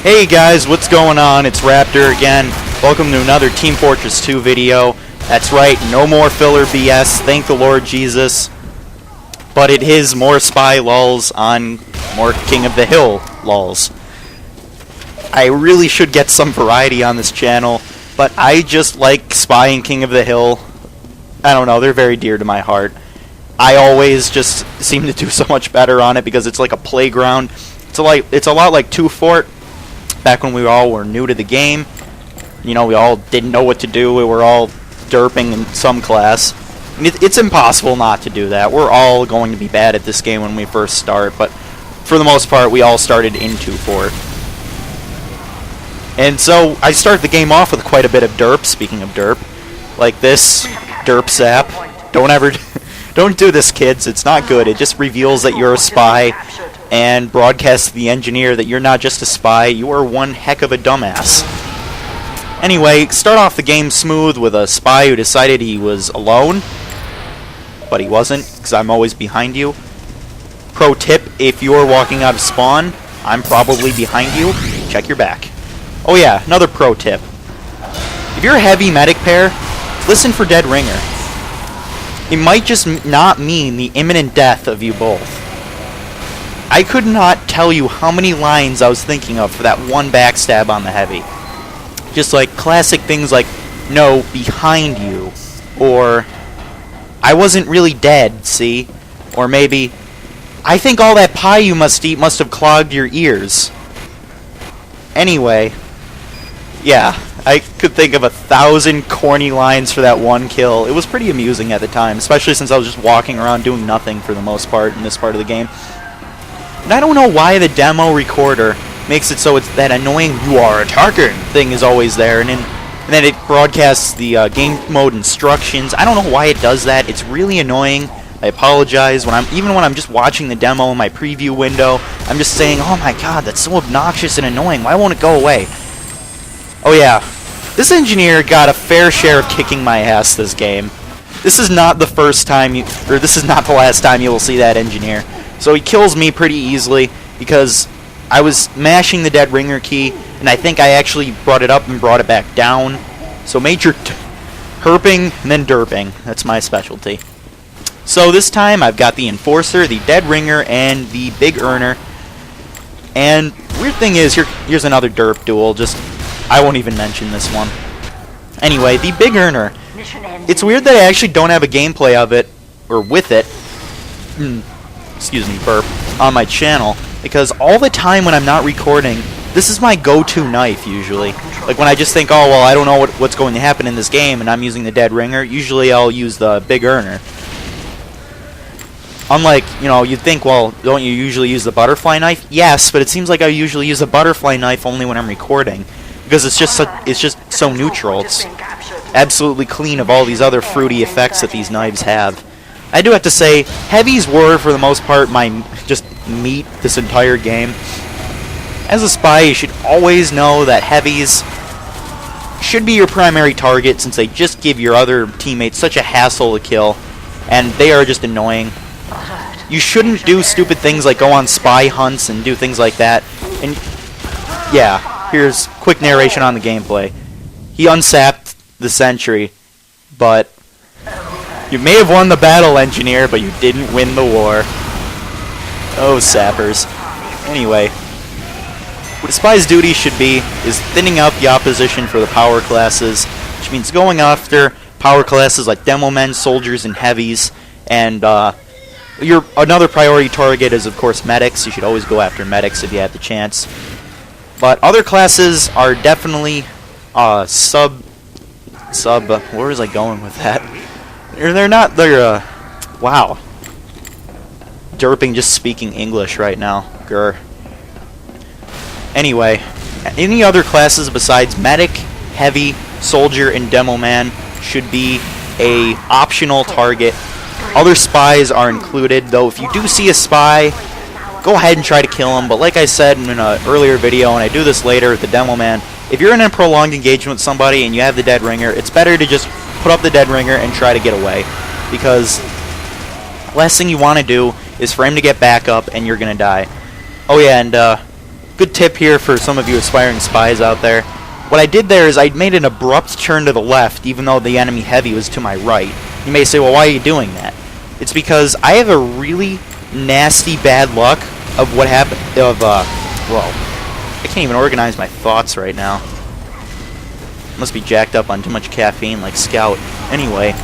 Hey guys, what's going on? It's Raptor again. Welcome to another Team Fortress 2 video. That's right, no more filler BS, thank the Lord Jesus. But it is more spy lulz on more King of the Hill lulz. I really should get some variety on this channel, but I just like Spy and King of the Hill. I don't know, they're very dear to my heart. I always just seem to do so much better on it because it's like a playground. It's a lot like 2 Fort. Back when we all were new to the game, you know, we all didn't know what to do. We were all derping in some class. It's impossible not to do that. We're all going to be bad at this game when we first start, but for the most part, we all started in 2 Fort. And so I start the game off with quite a bit of derp. Speaking of derp, like this derp sap. Don't do this, kids. It's not good. It just reveals that you're a spy and broadcasts to the engineer that you're not just a spy, you are one heck of a dumbass. Anyway, start off the game smooth with a spy who decided he was alone, but he wasn't, because I'm always behind you. Pro tip, if you're walking out of spawn, I'm probably behind you. Check your back. Oh yeah, another pro tip. If you're a heavy medic pair, listen for dead ringer. It might just not mean the imminent death of you both. I could not tell you how many lines I was thinking of for that one backstab on the heavy. Just like classic things like, no, behind you. Or, I wasn't really dead, see? Or maybe, I think all that pie you must eat must have clogged your ears. Anyway, yeah, I could think of 1,000 corny lines for that one kill. It was pretty amusing at the time, especially since I was just walking around doing nothing for the most part in this part of the game. And I don't know why the demo recorder makes it so it's that annoying "you are attacking" thing is always there, and then it broadcasts the game mode instructions. I don't know why it does that. It's really annoying. I apologize. Even when I'm just watching the demo in my preview window, I'm just saying, "Oh my god, that's so obnoxious and annoying. Why won't it go away?" Oh yeah, this engineer got a fair share of kicking my ass this game. This is not the first time this is not the last time you will see that engineer. So he kills me pretty easily because I was mashing the dead ringer key, and I think I actually brought it up and brought it back down. So major herping and then derping. That's my specialty. So this time I've got the enforcer, the dead ringer, and the big earner. And weird thing is, here's another derp duel. I won't even mention this one. Anyway, the big earner. It's weird that I actually don't have a gameplay of it, or with it. Excuse me, burp, on my channel, because all the time when I'm not recording, this is my go-to knife, usually. Like, when I just think, oh, well, I don't know what's going to happen in this game, and I'm using the dead ringer, usually I'll use the big earner. Unlike, you know, you'd think, well, don't you usually use the butterfly knife? Yes, but it seems like I usually use a butterfly knife only when I'm recording, because it's just so neutral. It's absolutely clean of all these other fruity effects that these knives have. I do have to say, heavies were, for the most part, my just meat this entire game. As a spy, you should always know that heavies should be your primary target, since they just give your other teammates such a hassle to kill, and they are just annoying. You shouldn't do stupid things like go on spy hunts and do things like that. And yeah, here's quick narration on the gameplay. He unsapped the sentry, but you may have won the battle, engineer, but you didn't win the war. Oh, sappers. Anyway, what a spy's duty should be is thinning out the opposition for the power classes, which means going after power classes like demo men, soldiers, and heavies. And another priority target is, of course, medics. You should always go after medics if you have the chance. But other classes are definitely where was I going with that? Wow. Derping just speaking English right now. Grr. Anyway, any other classes besides medic, heavy, soldier, and demo man should be a optional target. Other spies are included, though if you do see a spy, go ahead and try to kill him. But like I said in an earlier video, and I do this later with the demo man, if you're in a prolonged engagement with somebody and you have the dead ringer, it's better to just put up the dead ringer and try to get away, because last thing you want to do is for him to get back up and you're gonna die. Oh yeah, and good tip here for some of you aspiring spies out there. What I did there is I made an abrupt turn to the left, even though the enemy heavy was to my right. You may say, well, why are you doing that? It's because I have a really nasty bad luck of what happened, well, I can't even organize my thoughts right now. Must be jacked up on too much caffeine like Scout. Anyway,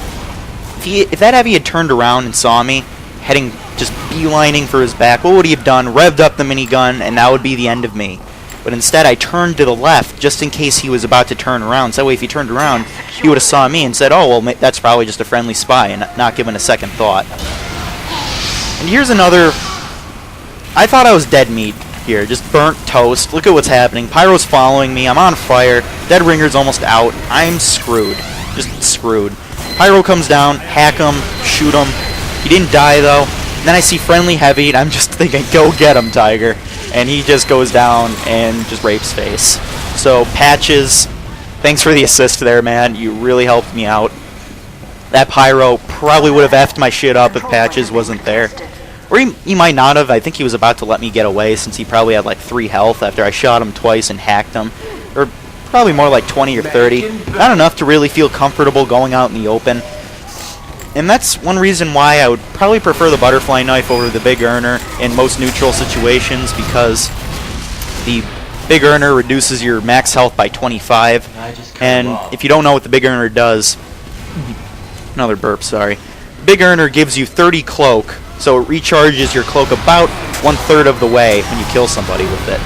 if that heavy had turned around and saw me, heading, just beelining for his back, what would he have done? Revved up the minigun, and that would be the end of me. But instead, I turned to the left, just in case he was about to turn around. So that way, if he turned around, he would have saw me and said, oh, well, that's probably just a friendly spy, and not given a second thought. And here's another... I thought I was dead meat here, just burnt toast. Look at what's happening. Pyro's following me. I'm on fire. Dead Ringer's almost out. I'm screwed. Just screwed. Pyro comes down, hack him, shoot him. He didn't die, though. And then I see friendly heavy, and I'm just thinking, go get him, Tiger. And he just goes down and just rapes face. So, Patches, thanks for the assist there, man. You really helped me out. That Pyro probably would have effed my shit up if Patches wasn't there. Or he might not have. I think he was about to let me get away since he probably had like 3 health after I shot him twice and hacked him. Or probably more like 20 or 30. Not enough to really feel comfortable going out in the open. And that's one reason why I would probably prefer the butterfly knife over the big earner in most neutral situations, because the big earner reduces your max health by 25. And if you don't know what the big earner does, another burp, sorry. The big earner gives you 30 cloak, so it recharges your cloak about 1/3 of the way when you kill somebody with it.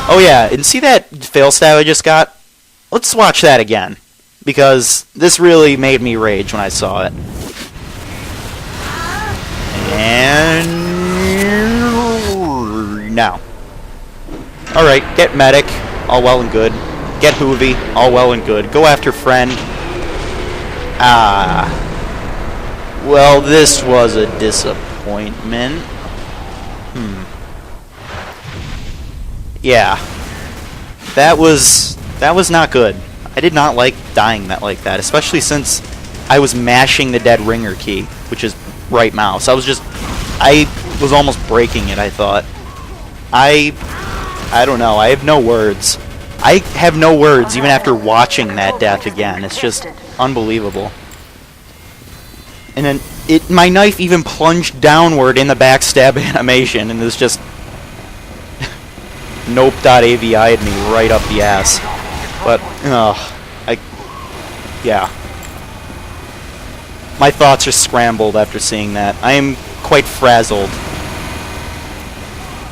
Oh yeah, and see that fail stab I just got? Let's watch that again, because this really made me rage when I saw it. And now. Alright, get medic, all well and good. Get Hoovy, all well and good. Go after friend. Well, this was a disappointment. Yeah. That was not good. I did not like dying like that, especially since I was mashing the dead ringer key, which is right mouse. I was almost breaking it, I thought. I don't know. I have no words. I have no words even after watching that death again. It's just unbelievable. And then my knife even plunged downward in the backstab animation, and it was just nope.avi'd me right up the ass. But yeah. My thoughts are scrambled after seeing that. I am quite frazzled.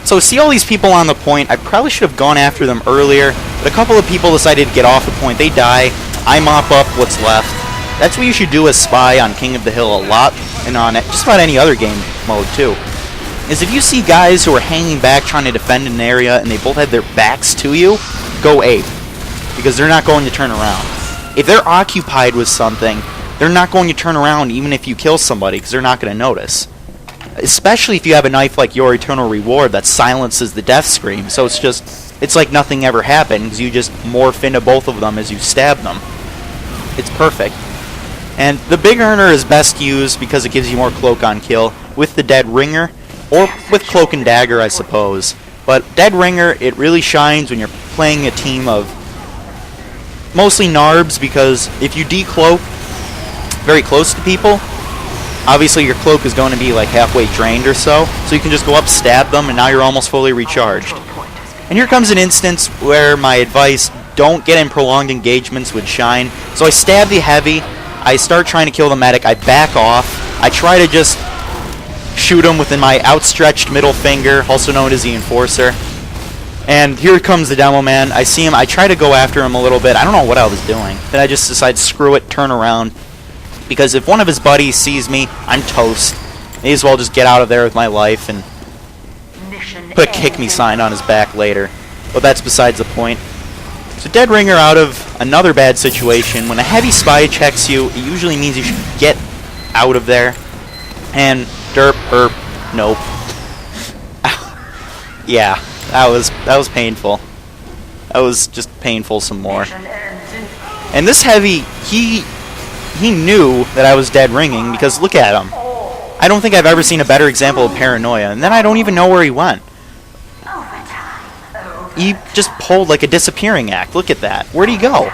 So see all these people on the point, I probably should have gone after them earlier, but a couple of people decided to get off the point. They die, I mop up what's left. That's what you should do as Spy on King of the Hill a lot, and on just about any other game mode too. Is if you see guys who are hanging back trying to defend an area and they both have their backs to you, go ape. Because they're not going to turn around. If they're occupied with something, they're not going to turn around even if you kill somebody, because they're not going to notice. Especially if you have a knife like Your Eternal Reward that silences the death scream. So it's like nothing ever happened, because you just morph into both of them as you stab them. It's perfect. And the big earner is best used because it gives you more cloak on kill with the dead ringer, or with cloak and dagger, I suppose. But dead ringer, it really shines when you're playing a team of mostly Narbs, because if you decloak very close to people, obviously your cloak is going to be like halfway drained or so you can just go up, stab them, and now you're almost fully recharged. And here comes an instance where my advice, don't get in prolonged engagements would shine. So I stab the heavy, I start trying to kill the medic, I back off, I try to just shoot him within my outstretched middle finger, also known as the Enforcer. And here comes the demo man. I see him, I try to go after him a little bit. I don't know what I was doing. Then I just decide, screw it, turn around. Because if one of his buddies sees me, I'm toast. May as well just get out of there with my life and put a kick me sign on his back later. But that's besides the point. So Dead Ringer out of another bad situation. When a heavy spy checks you, it usually means you should get out of there. And derp, nope. Yeah. That was painful. That was just painful some more. And this heavy, he knew that I was dead ringing, because look at him. I don't think I've ever seen a better example of paranoia, and then I don't even know where he went. He just pulled like a disappearing act. Look at that. Where'd he go?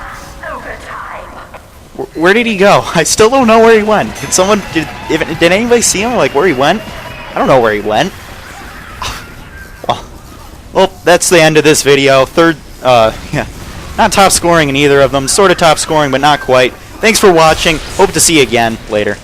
Where did he go? I still don't know where he went. Did anybody see him? Like where he went? I don't know where he went. Well, that's the end of this video. Yeah, not top scoring in either of them. Sort of top scoring, but not quite. Thanks for watching. Hope to see you again later.